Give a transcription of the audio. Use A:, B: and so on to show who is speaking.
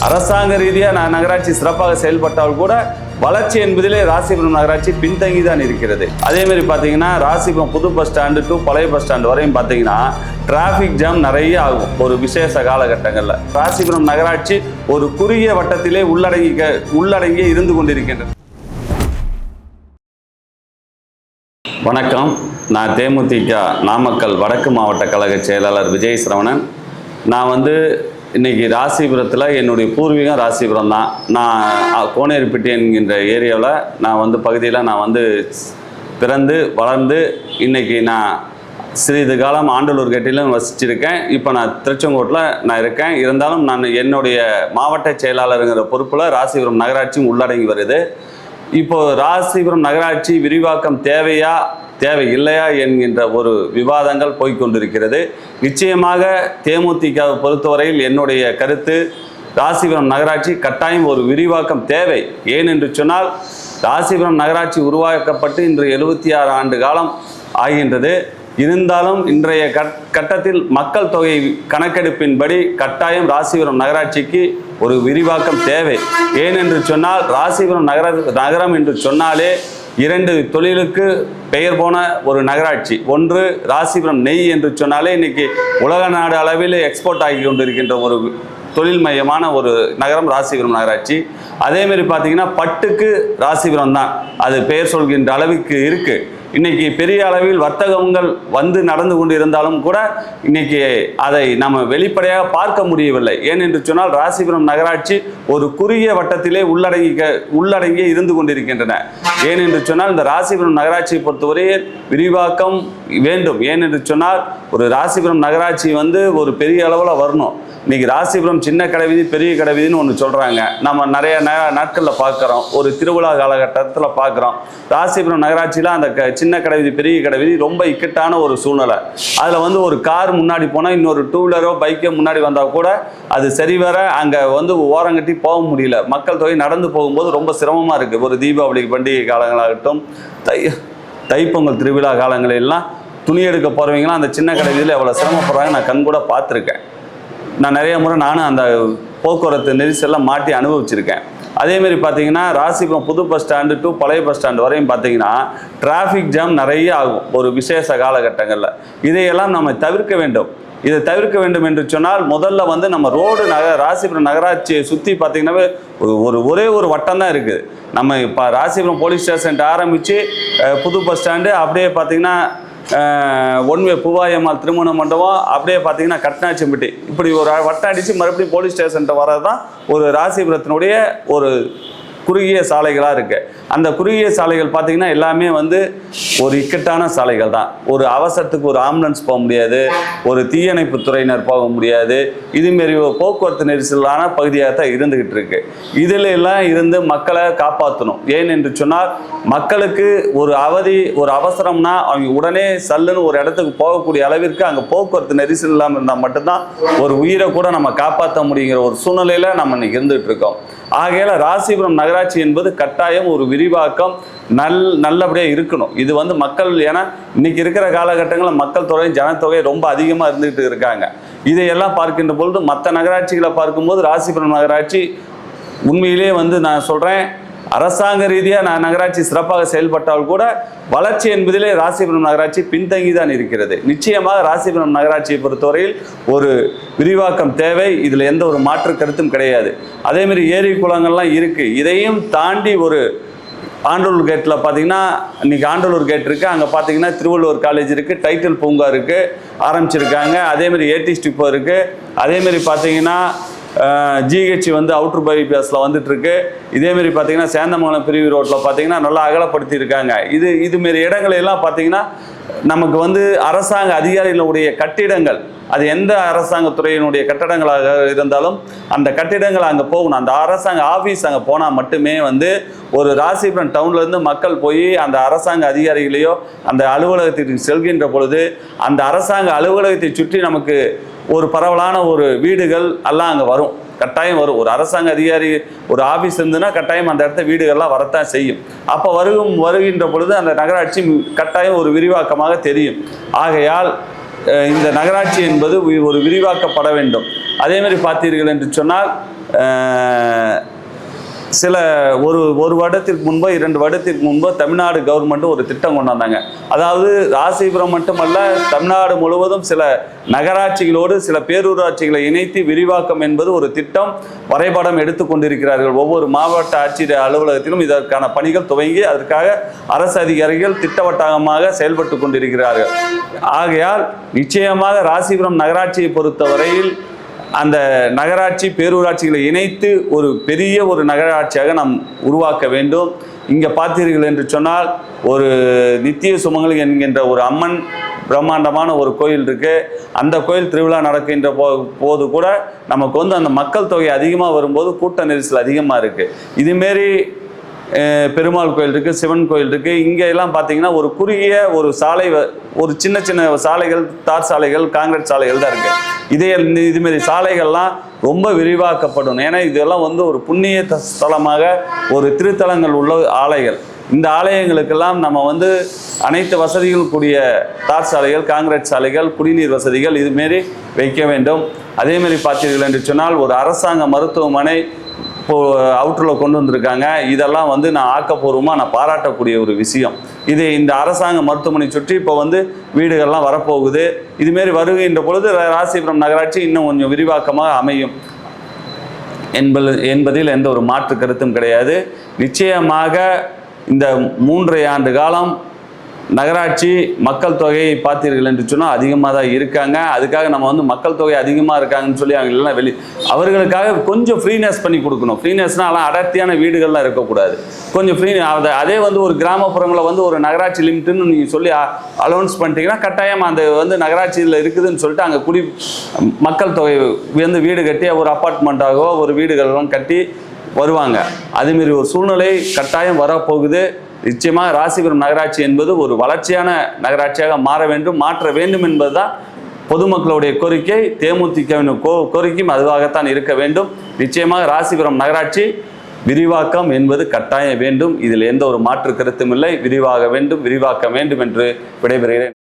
A: அரசாங்க ரீதியாக நகராட்சி சிறப்பாக செயல்பட்டால் கூட வளர்ச்சி என்பதிலே ராசிபுரம் நகராட்சி பின்தங்கி தான் இருக்கிறது. அதே மாதிரி பார்த்தீங்கன்னா ராசிபுரம் புது பஸ் ஸ்டாண்டு டு பழைய பஸ் ஸ்டாண்டு வரையும் பார்த்தீங்கன்னா டிராஃபிக் ஜாம் நிறைய ஆகும் ஒரு விசேஷ காலகட்டங்களில். ராசிபுரம் நகராட்சி ஒரு குறுகிய வட்டத்திலே உள்ளடங்கி இருந்து கொண்டிருக்கின்றது. வணக்கம், நான் தேமுதிக நாமக்கல் வடக்கு மாவட்ட கழக செயலாளர் விஜய் சரவணன். நான் இன்னைக்கு ராசிபுரத்தில் என்னுடைய பூர்வீகம் ராசிபுரம் தான். நான் கோனேரிப்பட்டி என்கின்ற ஏரியாவில் நான் பகுதியில் நான் பிறந்து வளர்ந்து இன்னைக்கு நான் சிறிது காலம் ஆண்டலூர் கேட்டிலும் வசிச்சிருக்கேன். இப்போ நான் திருச்செங்கோட்டில் நான் இருக்கேன். இருந்தாலும் நான் என்னுடைய மாவட்ட செயலாளருங்கிற பொறுப்பில் ராசிபுரம் நகராட்சியும் உள்ளடங்கி வருது. இப்போது ராசிபுரம் நகராட்சி விரிவாக்கம் தேவை இல்லையா என்கின்ற ஒரு விவாதங்கள் போய்கொண்டிருக்கிறது. நிச்சயமாக தேமுதிகவை பொறுத்தவரையில் என்னுடைய கருத்து, ராசிபுரம் நகராட்சி கட்டாயம் ஒரு விரிவாக்கம் தேவை. ஏனென்று சொன்னால் ராசிபுரம் நகராட்சி உருவாக்கப்பட்டு இன்று 76 ஆண்டு காலம் ஆகின்றது. இருந்தாலும் இன்றைய கட்டத்தில் மக்கள் தொகை கணக்கெடுப்பின்படி கட்டாயம் ராசிபுரம் நகராட்சிக்கு ஒரு விரிவாக்கம் தேவை. ஏனென்று சொன்னால் ராசிபுரம் நகரம் என்று சொன்னாலே 2 தொழிலுக்கு பெயர் போன ஒரு நகராட்சி. ஒன்று ராசிபுரம் நெய் என்று சொன்னாலே இன்னைக்கு உலக நாடு அளவில் எக்ஸ்போர்ட் ஆகி கொண்டிருக்கின்ற ஒரு தொழில் மையமான ஒரு நகரம் ராசிபுரம் நகராட்சி. அதேமாரி பார்த்தீங்கன்னா பட்டுக்கு ராசிபுரம் தான் அது பெயர் சொல்கின்ற அளவுக்கு இருக்குது. இன்னைக்கு பெரிய அளவில் வர்த்தகங்கள் நடந்து கொண்டு இருந்தாலும் கூட இன்னைக்கு அதை நம்ம வெளிப்படையாக பார்க்க முடியவில்லை. ஏனென்று சொன்னால் ராசிபுரம் நகராட்சி ஒரு குறுகிய வட்டத்திலே உள்ளடங்கி இருந்து கொண்டிருக்கின்றன. ஏனென்று சொன்னால் இந்த ராசிபுரம் நகராட்சியை பொறுத்தவரையே விரிவாக்கம் வேண்டும். ஏனென்று சொன்னால் ஒரு ராசிபுரம் நகராட்சி ஒரு பெரிய அளவில் வரணும். இன்னைக்கு ராசிபுரம் சின்ன கடைவீதி பெரிய கடைவீதின்னு ஒன்று சொல்கிறாங்க. நம்ம நிறைய நாட்களில் பார்க்குறோம், ஒரு திருவிழா காலகட்டத்தில் பார்க்குறோம். ராசிபுரம் நகராட்சியில் அந்த சின்ன கடைவீதி பெரிய கடைவீதி ரொம்ப இக்கட்டான ஒரு சூழ்நிலை. அதில் ஒரு கார் முன்னாடி போனால் இன்னொரு 2 வீலரோ பைக்கோ முன்னாடி வந்தால் கூட அது சரிவர அங்கே ஓரங்கட்டி போக முடியல. மக்கள் தொகை நடந்து போகும்போது ரொம்ப சிரமமாக இருக்குது. ஒரு தீபாவளி பண்டிகை காலங்களாகட்டும், தைப்பொங்கல் திருவிழா காலங்களெல்லாம் துணி எடுக்க போகிறவங்களாம் அந்த சின்ன கடைவீதியில் எவ்வளோ சிரமப்படுறாங்க நான் கண் கூட பார்த்துருக்கேன். நான் நிறைய முறை நானும் அந்த போக்குவரத்து நெரிசல்லாம் மாட்டி அனுபவிச்சிருக்கேன். அதேமாரி பார்த்தீங்கன்னா ராசிபுரம் புது பஸ் ஸ்டாண்டு டு பழைய பஸ் ஸ்டாண்டு வரையும் பார்த்தீங்கன்னா டிராஃபிக் ஜாம் நிறைய ஆகும் ஒரு விசேஷ காலகட்டங்களில். இதையெல்லாம் நம்ம தவிர்க்க வேண்டும். இதை தவிர்க்க வேண்டும் என்று சொன்னால் முதல்ல நம்ம ரோடு ராசிபுரம் நகராட்சியை சுற்றி பார்த்தீங்கன்னாவே ஒரே ஒரு வட்டம் தான் இருக்குது. நம்ம இப்போ ராசிபுரம் போலீஸ் ஸ்டேஷன் ஆரம்பித்து புது பஸ் ஸ்டாண்டு அப்படியே பார்த்தீங்கன்னா ஒன்வே பூவாயம்மாள் திருமண மண்டபம் அப்படியே பார்த்தீங்கன்னா கட்னாச்சிம்பட்டி இப்படி ஒரு வட்டம் அடித்து மறுபடியும் போலீஸ் ஸ்டேஷன் வரது தான் ஒரு ராசிபுரத்தினுடைய ஒரு குறுகிய சாலைகளாக இருக்குது. அந்த குறுகிய சாலைகள் பார்த்திங்கன்னா எல்லாமே ஒரு இக்கட்டான சாலைகள் தான். ஒரு அவசரத்துக்கு ஒரு ஆம்புலன்ஸ் போக முடியாது, ஒரு தீயணைப்பு துறையினர் போக முடியாது. இதுமாரி போக்குவரத்து நெரிசலான பகுதியாக தான் இருந்துக்கிட்டு இருக்கு. இதில் எல்லாம் இருந்து மக்களை காப்பாற்றணும். ஏனென்று சொன்னால் மக்களுக்கு ஒரு அவசரம்னா அவங்க உடனே சல்லுன்னு ஒரு இடத்துக்கு போகக்கூடிய அளவிற்கு அங்கே போக்குவரத்து நெரிசல் இல்லாமல் இருந்தால் மட்டும்தான் ஒரு உயிரை கூட நம்ம காப்பாற்ற முடியுங்கிற ஒரு சூழ்நிலையில் நம்ம இன்னைக்கு இருந்துகிட்டு இருக்கோம். ஆகையால் ராசிபுரம் நகராட்சி என்பது கட்டாயம் ஒரு விரிவாக்கம் நல்லபடியாக இருக்கணும். இது மக்கள், ஏன்னா இன்னைக்கு இருக்கிற காலகட்டங்களில் மக்கள் தொகை ஜனத்தொகை ரொம்ப அதிகமாக இருந்துகிட்டு இருக்காங்க. இதையெல்லாம் பார்க்கின்ற பொழுது மற்ற நகராட்சிகளை பார்க்கும்போது ராசிபுரம் நகராட்சி உண்மையிலே நான் சொல்கிறேன், அரசாங்க ரீதியாக நகராட்சி சிறப்பாக செயல்பட்டால் கூட வளர்ச்சி என்பதிலே ராசிபுரம் நகராட்சி பின்தங்கி தான் இருக்கிறது. நிச்சயமாக ராசிபுரம் நகராட்சியை பொறுத்தவரையில் ஒரு விரிவாக்கம் தேவை. இதில் எந்த ஒரு மாற்று கருத்தும் கிடையாது. அதேமாரி ஏரி குளங்கள்லாம் இருக்குது. இதையும் தாண்டி ஒரு ஆண்டலூர் கேட்டில் பார்த்தீங்கன்னா இன்றைக்கி ஆண்டலூர் கேட் இருக்குது. அங்கே பார்த்தீங்கன்னா திருவள்ளுவர் காலேஜ் இருக்குது, டைட்டில் பூங்கா இருக்குது, ஆரம்பிச்சிருக்காங்க. அதேமாரி ஏடிஎஸ் டிப்போ இருக்குது. அதேமாரி பார்த்தீங்கன்னா ஜிஹெச் அவுட்டர் பைபாஸில் வந்துட்டுருக்கு. இதேமாரி பார்த்தீங்கன்னா சேந்தமங்கலம் பிரிவு ரோட்டில் பார்த்தீங்கன்னா நல்லா அகலப்படுத்தியிருக்காங்க. இதுமாரி இடங்களெல்லாம் பார்த்தீங்கன்னா நமக்கு அரசாங்க அதிகாரிகளுடைய கட்டிடங்கள், அது எந்த அரசாங்க துறையினுடைய கட்டடங்களாக இருந்தாலும் அந்த கட்டிடங்கள் அங்கே போகணும். அந்த அரசாங்க ஆஃபீஸ் அங்கே போனால் மட்டுமே ஒரு ராசிபுரம் டவுன்லேருந்து மக்கள் போய் அந்த அரசாங்க அதிகாரிகளையோ அந்த அலுவலகத்திற்கு செல்கின்ற பொழுது அந்த அரசாங்க அலுவலகத்தை சுற்றி நமக்கு ஒரு பரவலான ஒரு வீடுகள் எல்லாம் அங்கே வரும். கட்டாயம் வரும். ஒரு அரசாங்க அதிகாரி ஒரு ஆஃபீஸ் இருந்துன்னா கட்டாயம் அந்த இடத்த வீடுகள்லாம் வரத்தான் செய்யும். அப்போ வருகின்ற பொழுது அந்த நகராட்சி கட்டாயம் ஒரு விரிவாக்கமாக தெரியும். ஆகையால் இந்த நகராட்சி என்பது ஒரு விரிவாக்கப்பட வேண்டும். அதே மாதிரி பார்த்தீர்கள் என்று சொன்னால் சில ஒரு வருடத்திற்கு முன்போ 2 வருடத்திற்கு முன்போ தமிழ்நாடு கவர்மெண்ட் ஒரு திட்டம் கொண்டு வந்தாங்க. அதாவது ராசிபுரம் மட்டுமல்ல, தமிழ்நாடு முழுவதும் சில நகராட்சிகளோடு சில பேரூராட்சிகளை இணைத்து விரிவாக்கம் என்பது ஒரு திட்டம் வரைபடம் எடுத்துக்கொண்டிருக்கிறார்கள். ஒவ்வொரு மாவட்ட ஆட்சியர் அலுவலகத்திலும் இதற்கான பணிகள் துவங்கி அதற்காக அரசு அதிகாரிகள் திட்டவட்டமாக செயல்பட்டு கொண்டிருக்கிறார்கள். ஆகையால் நிச்சயமாக ராசிபுரம் நகராட்சியை பொறுத்தவரையில் அந்த நகராட்சி பேரூராட்சிகளை இணைத்து ஒரு பெரிய ஒரு நகராட்சியாக நாம் உருவாக்க வேண்டும். இங்கே பார்த்தீர்கள் என்று சொன்னால் ஒரு நித்திய சுமங்கலி என்கின்ற ஒரு அம்மன் பிரம்மாண்டமான ஒரு கோயில் இருக்குது. அந்த கோயில் திருவிழா நடக்கின்ற போது கூட நமக்கு வந்து அந்த மக்கள் தொகை அதிகமாக வரும்போது கூட்ட நெரிசல் அதிகமாக இருக்குது. இதுமாரி பெருமாள் கோயில் இருக்குது, சிவன் கோயில் இருக்குது. இங்கே எல்லாம் பார்த்தீங்கன்னா ஒரு குறுகிய ஒரு சாலை, ஒரு சின்ன சின்ன சாலைகள், தார் சாலைகள், காங்கிரீட் சாலைகள் தான் இருக்குது. இதுமாரி சாலைகள்லாம் ரொம்ப விரிவாக்கப்படும். ஏன்னா இதெல்லாம் வந்து ஒரு புண்ணிய ஸ்தலமாக ஒரு திருத்தலங்கள் உள்ள ஆலயங்கள். இந்த ஆலயங்களுக்கெல்லாம் நம்ம வந்து அனைத்து வசதிகள் கூடிய தார் சாலைகள், காங்கிரீட் சாலைகள், குடிநீர் வசதிகள் இதுமாரி வைக்க வேண்டும். அதேமாரி பார்த்தீர்கள் என்று சொன்னால் ஒரு அரசாங்க மருத்துவமனை இப்போது அவுட்டரில் கொண்டு வந்திருக்காங்க. இதெல்லாம் வந்து நான் ஆக்கப்பூர்வமாக நான் பாராட்டக்கூடிய ஒரு விஷயம். இந்த அரசாங்க மருத்துவமனை சுற்றி இப்போ வந்து வீடுகள்லாம் வரப்போகுது. இதுமாரி வருகின்ற பொழுது ராசிபுரம் நகராட்சி இன்னும் கொஞ்சம் விரிவாக்கமாக அமையும் என்பதில் எந்த ஒரு மாற்று கருத்தும் கிடையாது. நிச்சயமாக இந்த 3.5 ஆண்டு காலம் நகராட்சி மக்கள் தொகையை பார்த்தீர்கள் என்று சொன்னால் அதிகமாக தான் இருக்காங்க. அதுக்காக நம்ம வந்து மக்கள் தொகை அதிகமாக இருக்காங்கன்னு சொல்லி அவங்க எல்லாம் அவர்களுக்காக கொஞ்சம் ஃப்ரீனஸ் பண்ணி கொடுக்கணும். ஃப்ரீனஸ்னால் அடர்த்தியான வீடுகள்லாம் இருக்கக்கூடாது. கொஞ்சம் ஃப்ரீ அதே வந்து ஒரு கிராமப்புறங்களில் வந்து ஒரு நகராட்சி லிமிட்டுன்னு நீங்கள் சொல்லி அலௌன்ஸ் பண்ணிட்டீங்கன்னா கட்டாயம் அந்த வந்து நகராட்சியில் இருக்குதுன்னு சொல்லிட்டு அங்கே மக்கள் தொகை வந்து வீடு கட்டி ஒரு அப்பார்ட்மெண்ட்டாகவோ ஒரு வீடுகளெல்லாம் கட்டி வருவாங்க. அதுமாரி ஒரு சூழ்நிலை கட்டாயம் வரப்போகுது. நிச்சயமாக ராசிபுரம் நகராட்சி என்பது ஒரு வளர்ச்சியான நகராட்சியாக மாற்ற வேண்டும் என்பதுதான் பொதுமக்களுடைய கோரிக்கை. தேமுதிகவின் கோரிக்கையும் அதுவாகத்தான் இருக்க வேண்டும். நிச்சயமாக ராசிபுரம் நகராட்சி விரிவாக்கம் என்பது கட்டாயம் வேண்டும். இதில் எந்த ஒரு மாற்று கருத்தும் இல்லை. விரிவாக்க வேண்டும் என்று விடைபெறுகிறேன்.